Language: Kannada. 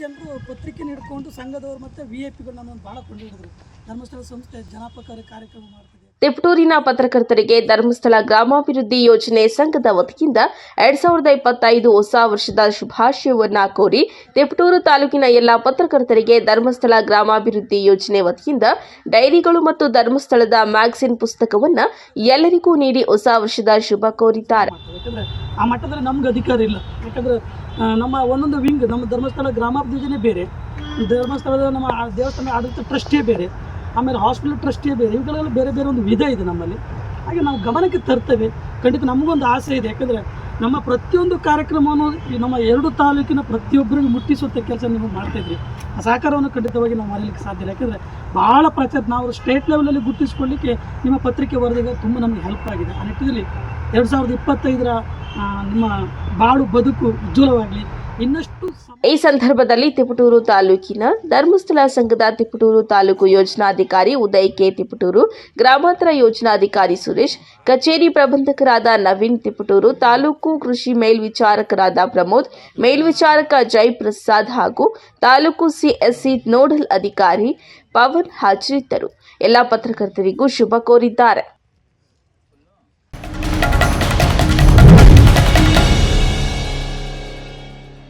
ಜನರು ಪತ್ರಿಕೆ ನೀಡಿಕೊಂಡು ಸಂಘದವರು ಮತ್ತು VIP ನಮ್ಮನ್ನು ಭಾಳ ಕೊಂಡೊಯ್ದಿದ್ರು. ಧರ್ಮಸ್ಥಳ ಸಂಸ್ಥೆ ಜನಪರ ಕಾರ್ಯಕ್ರಮ ಮಾಡ್ತಿದೆ. ತಿಪಟೂರಿನ ಪತ್ರಕರ್ತರಿಗೆ ಧರ್ಮಸ್ಥಳ ಗ್ರಾಮಾಭಿವೃದ್ಧಿ ಯೋಜನೆ ಸಂಘದ ವತಿಯಿಂದ 2025 ಹೊಸ ವರ್ಷದ ಶುಭಾಶಯವನ್ನ ಕೋರಿ ತಿಪಟೂರು ತಾಲೂಕಿನ ಎಲ್ಲ ಪತ್ರಕರ್ತರಿಗೆ ಧರ್ಮಸ್ಥಳ ಗ್ರಾಮಾಭಿವೃದ್ಧಿ ಯೋಜನೆ ವತಿಯಿಂದ ಡೈರಿಗಳು ಮತ್ತು ಧರ್ಮಸ್ಥಳದ ಮ್ಯಾಗಜಿನ್ ಪುಸ್ತಕವನ್ನ ಎಲ್ಲರಿಗೂ ನೀಡಿ ಹೊಸ ವರ್ಷದ ಶುಭ ಕೋರಿದ್ದಾರೆ. ಯಾಕಂದರೆ ಆ ಮಟ್ಟದಲ್ಲಿ ನಮ್ಗೆ ಅಧಿಕಾರ ಇಲ್ಲ. ಯಾಕಂದರೆ ನಮ್ಮ ಒಂದೊಂದು ವಿಂಗ್, ನಮ್ಮ ಧರ್ಮಸ್ಥಳ ಗ್ರಾಮಾಭಿವೃದ್ಧಿ ಯೋಜನೆ ಬೇರೆ, ಧರ್ಮಸ್ಥಳದ ನಮ್ಮ ದೇವಸ್ಥಾನ ಆಡಳಿತ ಟ್ರಸ್ಟಿಯೇ ಬೇರೆ, ಆಮೇಲೆ ಹಾಸ್ಪಿಟಲ್ ಟ್ರಸ್ಟಿಯೇ ಬೇರೆ, ಇವುಗಳೆಲ್ಲ ಬೇರೆ ಬೇರೆ ಒಂದು ವಿಧ ಇದೆ ನಮ್ಮಲ್ಲಿ. ಹಾಗೆ ನಾವು ಗಮನಕ್ಕೆ ತರ್ತೇವೆ. ಖಂಡಿತ ನಮಗೊಂದು ಆಸೆ ಇದೆ. ಯಾಕಂದರೆ ನಮ್ಮ ಪ್ರತಿಯೊಂದು ಕಾರ್ಯಕ್ರಮವನ್ನು ನಮ್ಮ 2 ತಾಲೂಕಿನ ಪ್ರತಿಯೊಬ್ಬರಿಗೂ ಮುಟ್ಟಿಸುವಂಥ ಕೆಲಸ ನೀವು ಮಾಡ್ತಾಯಿದ್ರಿ. ಆ ಸಹಕಾರವನ್ನು ಖಂಡಿತವಾಗಿ ನಾವು ಮಾಡಲಿಕ್ಕೆ ಸಾಧ್ಯ ಇಲ್ಲ. ಯಾಕಂದರೆ ಭಾಳ ಪ್ರಚಾರ ನಾವು ಸ್ಟೇಟ್ ಲೆವೆಲಲ್ಲಿ ಗುರುತಿಸ್ಕೊಳ್ಳಿಕ್ಕೆ ನಿಮ್ಮ ಪತ್ರಿಕೆ ವರದಿಗಳು ತುಂಬ ನಮಗೆ ಹೆಲ್ಪ್ ಆಗಿದೆ. ಆ ನಿಟ್ಟಿನಲ್ಲಿ 2025ರ ನಿಮ್ಮ ಬಾಳು ಬದುಕು ಉಜ್ವಲವಾಗಲಿ. ಇನ್ನಷ್ಟು ಈ ಸಂದರ್ಭದಲ್ಲಿ ತಿಪಟೂರು ತಾಲೂಕಿನ ಧರ್ಮಸ್ಥಳ ಸಂಘದ ತಿಪಟೂರು ತಾಲೂಕು ಯೋಜನಾಧಿಕಾರಿ ಉದಯ್ ಕೆ ತಿಪಟೂರು, ಗ್ರಾಮಾಂತರ ಯೋಜನಾಧಿಕಾರಿ ಸುರೇಶ್, ಕಚೇರಿ ಪ್ರಬಂಧಕರಾದ ನವೀನ್ ತಿಪಟೂರು, ತಾಲೂಕು ಕೃಷಿ ಮೇಲ್ವಿಚಾರಕರಾದ ಪ್ರಮೋದ್, ಮೇಲ್ವಿಚಾರಕ ಜಯಪ್ರಸಾದ್ ಹಾಗೂ ತಾಲೂಕು CSC ನೋಡಲ್ ಅಧಿಕಾರಿ ಪವನ್ ಹಾಜರಿದ್ದರು. ಎಲ್ಲ ಪತ್ರಕರ್ತರಿಗೂ ಶುಭ ಕೋರಿದ್ದಾರೆ.